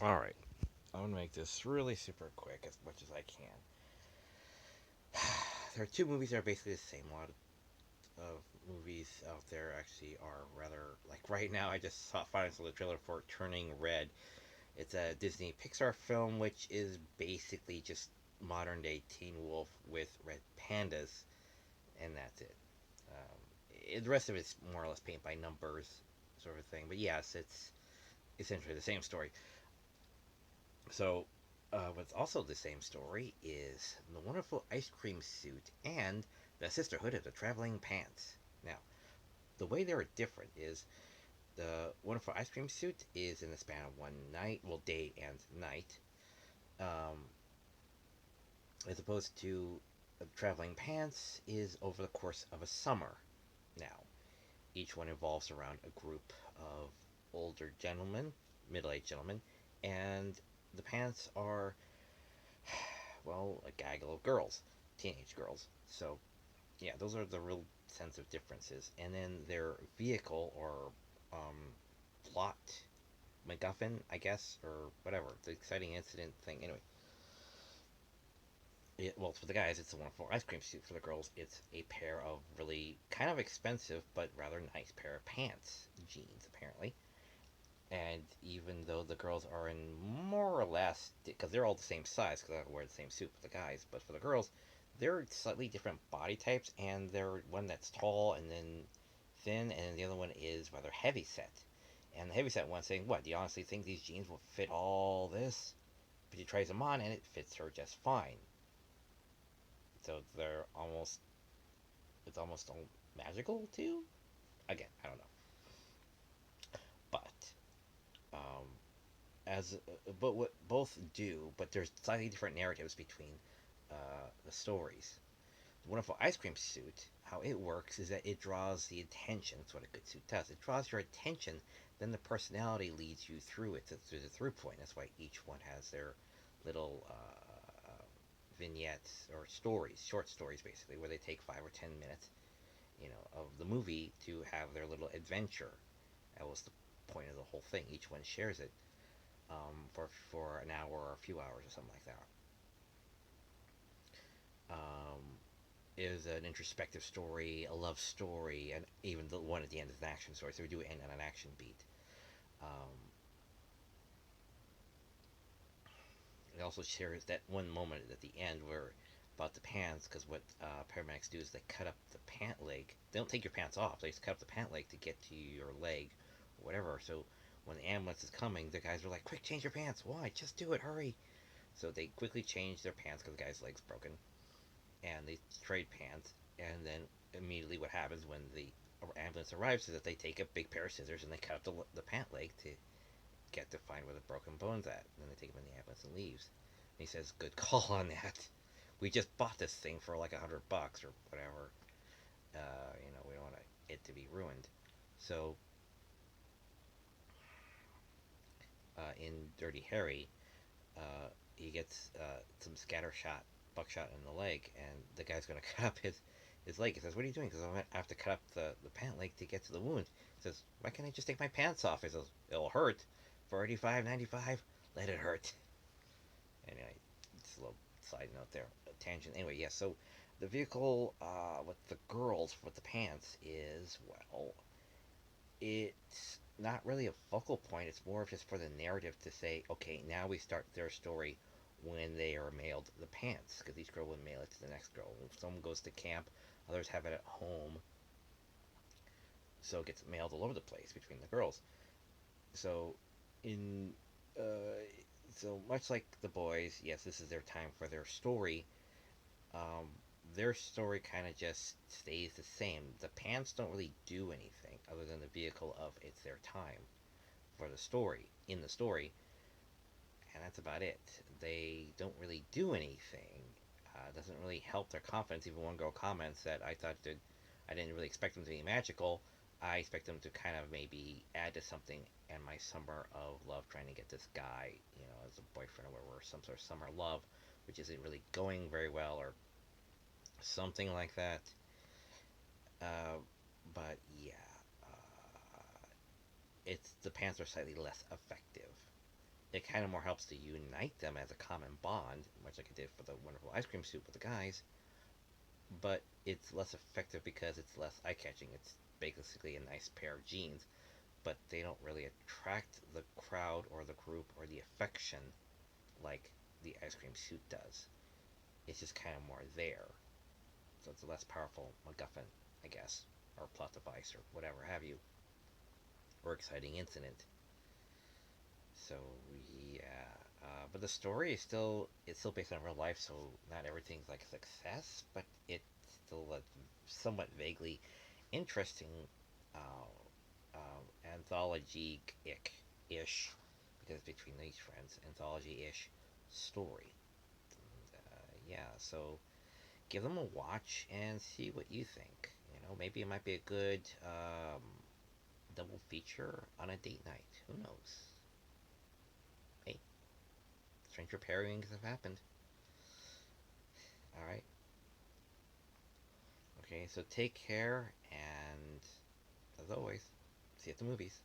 Alright, I'm gonna make this really super quick as much as I can. There are two movies that are basically the same. A lot of movies out there actually are rather like right now. I just finally saw the trailer for Turning Red. It's a Disney Pixar film, which is basically just modern day Teen Wolf with red pandas, and that's it. The rest of it's more or less paint by numbers, sort of thing. But yes, it's essentially the same story. So, what's also the same story is the wonderful ice cream suit and the sisterhood of the traveling pants. Now, the way they are different is the wonderful ice cream suit is in the span of one night, well, day and night, um, as opposed to the traveling pants is over the course of a summer. Now, each one involves around a group of older gentlemen, middle aged gentlemen, and the pants are well, a gaggle of girls, teenage girls. So, yeah, those are the real sense of differences. And then their vehicle or um, plot, MacGuffin, I guess, or whatever, the exciting incident thing. Anyway, well, for the guys, it's a wonderful ice cream suit. For the girls, it's a pair of really kind of expensive but rather nice pair of pants, jeans, apparently. And even though the girls are in more or less, because they're all the same size, because I wear the same suit for the guys, but for the girls, they're slightly different body types, and they're one that's tall and then thin, and the other one is rather heavy set. And the heavy set one saying, "What? Do you honestly think these jeans will fit all this?" But she tries them on, and it fits her just fine. So they're almost, it's almost all magical too. Again, I don't know, but um, as but what both do, but there's slightly different narratives between the stories. The wonderful ice cream suit, how it works is that it draws the attention. That's what a good suit does. It draws your attention, then the personality leads you through it to the through point. That's why each one has their little vignettes or stories, short stories basically, where they take 5 or 10 minutes, of the movie to have their little adventure. That was the point of the whole thing. Each one shares it for an hour or a few hours or something like that. Is an introspective story, a love story, and even the one at the end is an action story. So we do end on an action beat. Um, it also shares that one moment at the end where about the pants, because what paramedics do is they cut up the pant leg. They don't take your pants off. They just cut up the pant leg to get to your leg, or whatever. So when the ambulance is coming, the guys are like, "Quick, change your pants! Why? Just do it! Hurry!" So they quickly change their pants because the guy's leg's broken, and they trade pants. And then immediately, what happens when the ambulance arrives is that they take a big pair of scissors and they cut up the pant leg to get to find where the broken bone's at. And then they take him in the ambulance and leaves. And he says, "Good call on that. We just bought this thing for like $100 or whatever. We don't want it to be ruined." So in Dirty Harry, he gets some scattershot, buckshot in the leg, and the guy's going to cut up his leg. He says, "What are you doing?" He says, "I have to cut up the pant leg to get to the wound." He says, "Why can't I just take my pants off?" He says, "It'll hurt. For 85.95, let it hurt." Anyway, just a little side note there, a tangent. Anyway, yes. So the vehicle with the girls with the pants is, well, it's not really a focal point. It's more of just for the narrative to say, okay, now we start their story when they are mailed the pants, because each girl would mail it to the next girl. If someone goes to camp, others have it at home, so it gets mailed all over the place between the girls. So, in so much like the boys, yes, this is their time for their story. Um, their story kind of just stays the same. The pants don't really do anything other than the vehicle of it's their time for the story in the story, and that's about it. They don't really do anything. Doesn't really help their confidence. Even one girl comments that I thought that I didn't really expect them to be magical. I expect them to kind of maybe add to something and my summer of love trying to get this guy, as a boyfriend or whatever, some sort of summer love, which isn't really going very well or something like that. Uh, but yeah, it's the pants are slightly less effective it kind of more helps to unite them as a common bond, much like it did for the wonderful ice cream suit with the guys. But it's less effective because it's less eye catching. It's basically a nice pair of jeans, but they don't really attract the crowd or the group or the affection like the ice cream suit does. It's just kind of more there. So it's a less powerful MacGuffin, I guess, or plot device, or whatever have you, or exciting incident. So yeah, but the story is still based on real life, so not everything's like a success, but it's still a somewhat vaguely interesting uh, anthology ish, because it's between these friends, anthology ish story. Yeah, so give them a watch and see what you think. You know, maybe it might be a good double feature on a date night. Who knows? Hey, stranger pairings have happened. All right. Okay, so take care, and as always, see you at the movies.